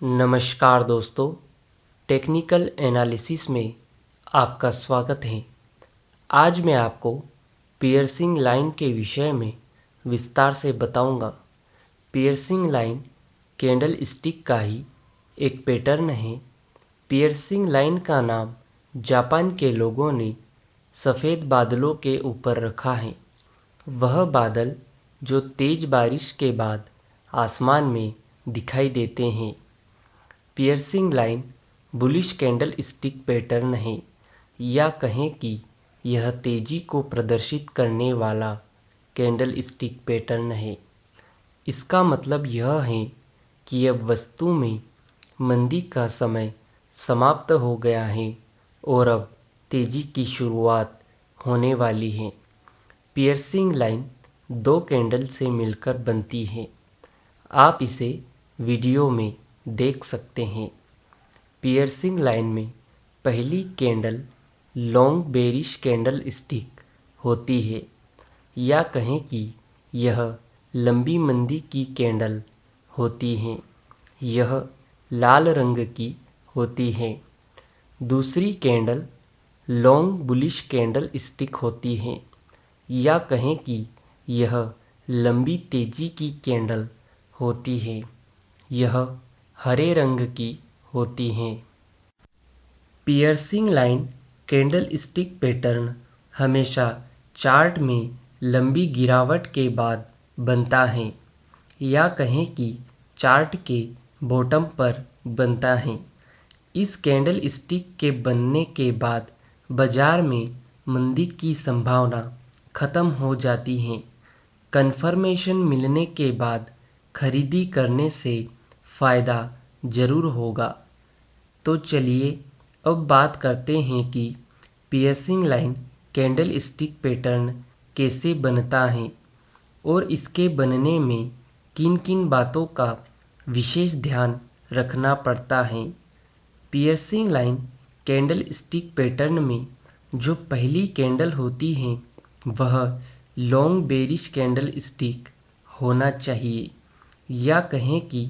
नमस्कार दोस्तों, technical analysis में आपका स्वागत है। आज मैं आपको पियर्सिंग लाइन के विषय में विस्तार से बताऊंगा। पियर्सिंग लाइन कैंडल स्टिक का ही एक पैटर्न है। पियर्सिंग लाइन का नाम जापान के लोगों ने सफ़ेद बादलों के ऊपर रखा है। वह बादल जो तेज बारिश के बाद आसमान में दिखाई देते हैं। Piercing line bullish candle stick pattern है, या कहें कि यह तेजी को प्रदर्शित करने वाला कैंडल स्टिक पैटर्न है। इसका मतलब यह है कि अब वस्तु में मंदी का समय समाप्त हो गया है और अब तेजी की शुरुआत होने वाली है। पियर्सिंग लाइन दो कैंडल से मिलकर बनती है। आप इसे वीडियो में देख सकते हैं। पियर्सिंग लाइन में पहली candle long bearish candle stick होती है, या कहें कि यह लंबी मंदी की कैंडल होती है। यह लाल रंग की होती है। दूसरी candle long bullish candle stick होती है, या कहें कि यह लंबी तेजी की कैंडल होती है। यह हरे रंग की होती हैं। Piercing line candle stick pattern हमेशा चार्ट में लंबी गिरावट के बाद बनता है, या कहें कि चार्ट के बॉटम पर बनता है। इस कैंडल स्टिक के बनने के बाद बाजार में मंदी की संभावना खत्म हो जाती है। कन्फर्मेशन मिलने के बाद खरीदी करने से फ़ायदा ज़रूर होगा। तो चलिए अब बात करते हैं कि piercing line candle stick pattern कैसे बनता है और इसके बनने में किन किन बातों का विशेष ध्यान रखना पड़ता है। Piercing line candle stick pattern में जो पहली कैंडल होती है वह लॉन्ग बेरिश कैंडल स्टिक होना चाहिए, या कहें कि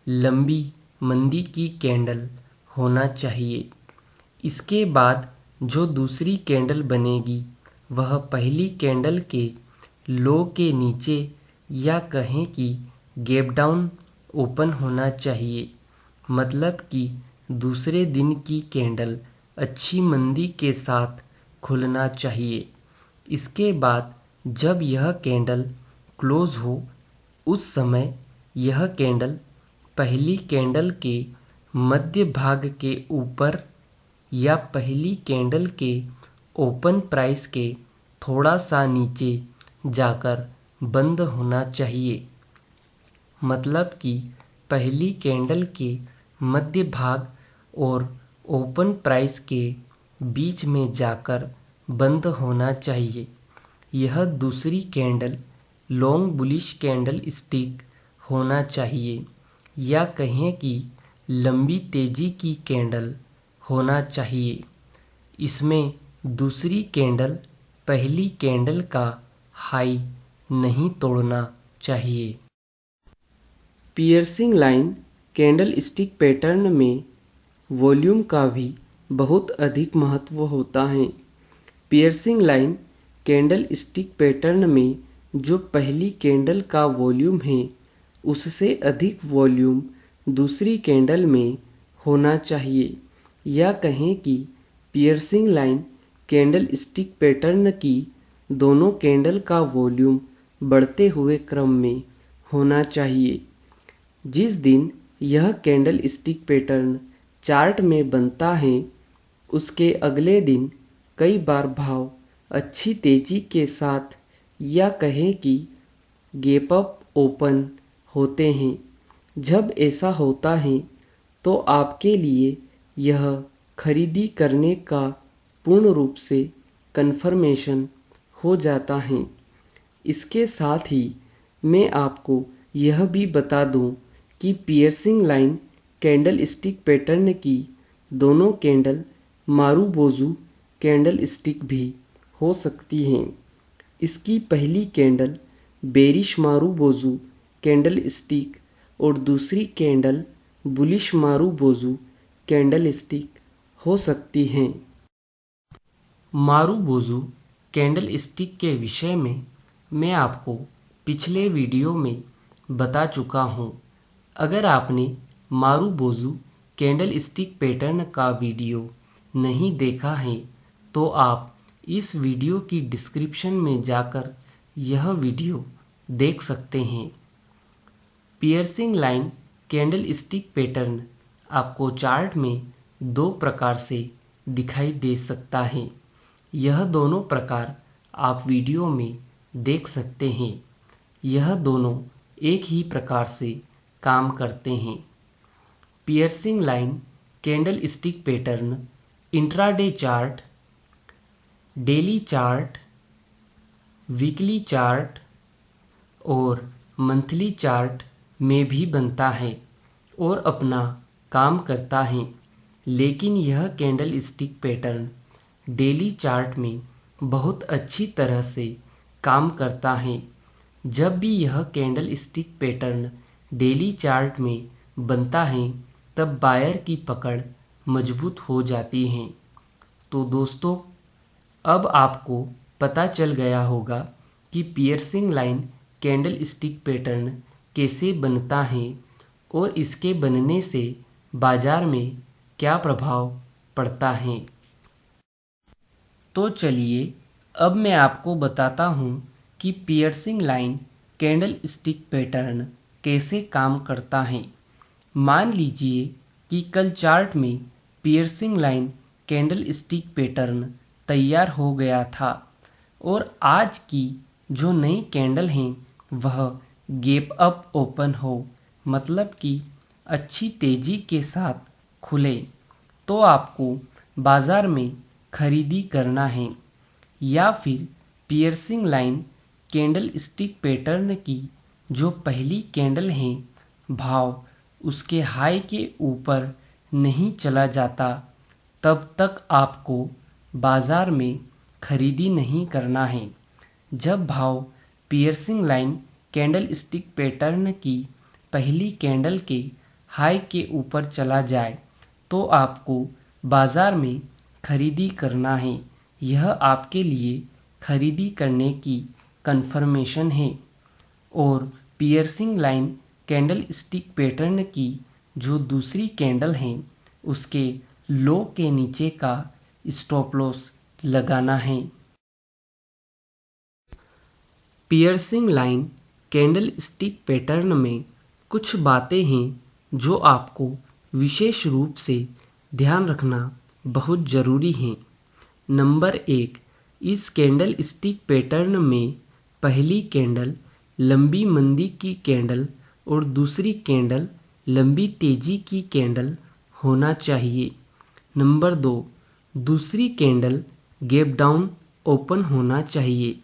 लंबी मंदी की कैंडल होना चाहिए। इसके बाद जो दूसरी कैंडल बनेगी वह पहली कैंडल के लो के नीचे, या कहें कि गैप डाउन ओपन होना चाहिए। मतलब कि दूसरे दिन की कैंडल अच्छी मंदी के साथ खुलना चाहिए। इसके बाद जब यह कैंडल क्लोज हो उस समय यह कैंडल पहली कैंडल के मध्य भाग के ऊपर या पहली कैंडल के ओपन प्राइस के थोड़ा सा नीचे जाकर बंद होना चाहिए। मतलब कि पहली कैंडल के मध्य भाग और ओपन प्राइस के बीच में जाकर बंद होना चाहिए। यह दूसरी candle long bullish candle stick होना चाहिए, या कहें कि लंबी तेजी की कैंडल होना चाहिए। इसमें दूसरी कैंडल पहली कैंडल का हाई नहीं तोड़ना चाहिए। Piercing line candle stick pattern में वॉल्यूम का भी बहुत अधिक महत्व होता है। Piercing line candle stick pattern में जो पहली कैंडल का वॉल्यूम है उससे अधिक वॉल्यूम दूसरी कैंडल में होना चाहिए, या कहें कि piercing line candle stick pattern की दोनों कैंडल का वॉल्यूम बढ़ते हुए क्रम में होना चाहिए। जिस दिन यह कैंडल स्टिक पैटर्न चार्ट में बनता है उसके अगले दिन कई बार भाव अच्छी तेजी के साथ, या कहें कि गैप अप ओपन होते हैं। जब ऐसा होता है तो आपके लिए यह खरीदी करने का पूर्ण रूप से कन्फर्मेशन हो जाता है। इसके साथ ही मैं आपको यह भी बता दूं कि piercing line candle stick pattern की दोनों कैंडल मारुबोजू कैंडल स्टिक भी हो सकती हैं। इसकी पहली candle bearish marubozu candle stick और दूसरी candle bullish marubozu candle stick हो सकती हैं। मारुबोजू कैंडल स्टिक के विषय में मैं आपको पिछले वीडियो में बता चुका हूँ। अगर आपने मारुबोजू कैंडल स्टिक पैटर्न का वीडियो नहीं देखा है तो आप इस वीडियो की डिस्क्रिप्शन में जाकर यह वीडियो देख सकते हैं। Piercing line candle stick pattern आपको चार्ट में दो प्रकार से दिखाई दे सकता है। यह दोनों प्रकार आप वीडियो में देख सकते हैं। यह दोनों एक ही प्रकार से काम करते हैं। Piercing line candle stick pattern intraday chart, daily chart, weekly chart और मंथली चार्ट में भी बनता है और अपना काम करता है। लेकिन यह candle stick pattern daily chart में बहुत अच्छी तरह से काम करता है। जब भी यह candle stick pattern daily chart में बनता है तब बायर की पकड़ मजबूत हो जाती है। तो दोस्तों, अब आपको पता चल गया होगा कि piercing line candle stick pattern कैसे बनता है और इसके बनने से बाजार में क्या प्रभाव पड़ता है। तो चलिए अब मैं आपको बताता हूँ कि piercing line candle stick pattern कैसे काम करता है। मान लीजिए कि कल चार्ट में piercing line candle stick pattern तैयार हो गया था और आज की जो नई कैंडल है वह गैप अप ओपन हो, मतलब कि अच्छी तेजी के साथ खुले, तो आपको बाजार में खरीदी करना है। या फिर piercing line candle stick pattern की जो पहली कैंडल है भाव उसके हाई के ऊपर नहीं चला जाता तब तक आपको बाजार में खरीदी नहीं करना है। जब भाव piercing line candle stick pattern की पहली कैंडल के हाई के ऊपर चला जाए तो आपको बाजार में खरीदी करना है। यह आपके लिए खरीदी करने की कंफर्मेशन है। और piercing line candle stick pattern की जो दूसरी कैंडल है उसके लो के नीचे का स्टॉप लॉस लगाना है। Piercing line candle stick pattern में कुछ बातें हैं जो आपको विशेष रूप से ध्यान रखना बहुत ज़रूरी है। नंबर 1, इस कैंडल स्टिक पैटर्न में पहली कैंडल लंबी मंदी की कैंडल और दूसरी कैंडल लंबी तेजी की कैंडल होना चाहिए। नंबर 2, दूसरी कैंडल गैप डाउन ओपन होना चाहिए।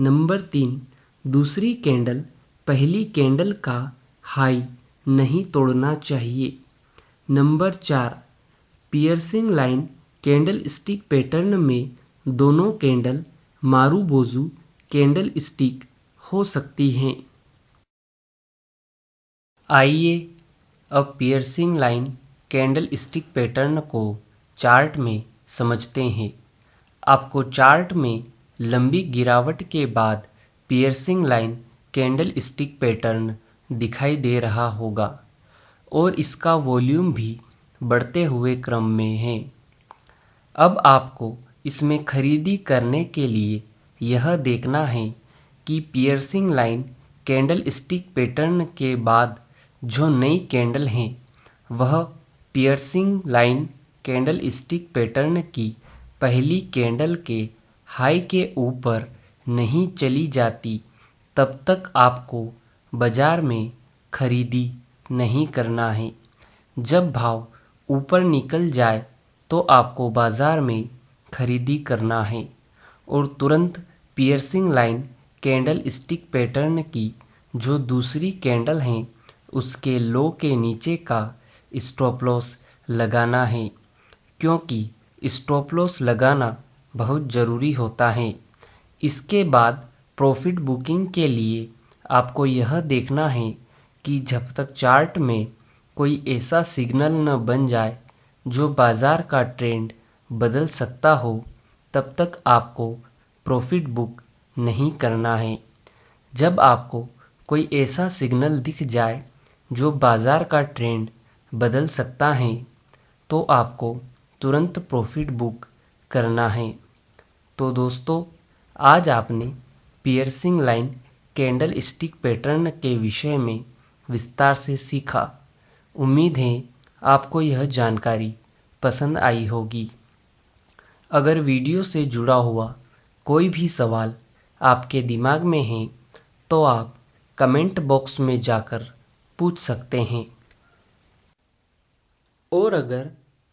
नंबर 3, दूसरी कैंडल पहली कैंडल का हाई नहीं तोड़ना चाहिए। Number 4, piercing line candle stick pattern में दोनों कैंडल मारुबोजू कैंडल स्टिक हो सकती हैं। आइए अब piercing line candle stick pattern को चार्ट में समझते हैं। आपको चार्ट में लंबी गिरावट के बाद piercing line candle stick pattern दिखाई दे रहा होगा और इसका वॉल्यूम भी बढ़ते हुए क्रम में है। अब आपको इसमें खरीदी करने के लिए यह देखना है कि piercing line candle stick pattern के बाद जो नई कैंडल है वह piercing line candle stick pattern की पहली कैंडल के हाई के ऊपर नहीं चली जाती तब तक आपको बाजार में खरीदी नहीं करना है। जब भाव ऊपर निकल जाए तो आपको बाजार में खरीदी करना है और तुरंत piercing line candle stick pattern की जो दूसरी कैंडल है उसके लो के नीचे का स्टॉप लॉस लगाना है, क्योंकि स्टॉप लॉस लगाना बहुत ज़रूरी होता है। इसके बाद प्रॉफिट बुकिंग के लिए आपको यह देखना है कि जब तक चार्ट में कोई ऐसा सिग्नल न बन जाए जो बाजार का ट्रेंड बदल सकता हो, तब तक आपको प्रॉफिट बुक नहीं करना है। जब आपको कोई ऐसा सिग्नल दिख जाए जो बाजार का ट्रेंड बदल सकता है, तो आपको तुरंत प्रॉफिट बुक करना है। तो दोस्तों, आज आपने piercing line candle stick pattern के विषय में विस्तार से सीखा। उम्मीद है आपको यह जानकारी पसंद आई होगी। अगर वीडियो से जुड़ा हुआ कोई भी सवाल आपके दिमाग में है तो आप कमेंट बॉक्स में जाकर पूछ सकते हैं। और अगर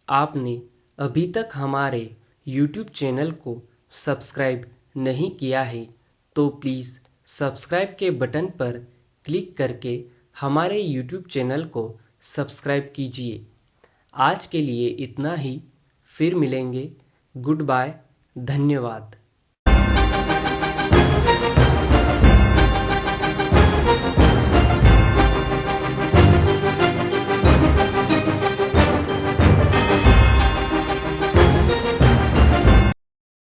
आपने अभी तक हमारे YouTube चैनल को सब्सक्राइब नहीं किया है तो प्लीज़ सब्सक्राइब के बटन पर क्लिक करके हमारे YouTube चैनल को सब्सक्राइब कीजिए। आज के लिए इतना ही, फिर मिलेंगे। गुड बाय, धन्यवाद।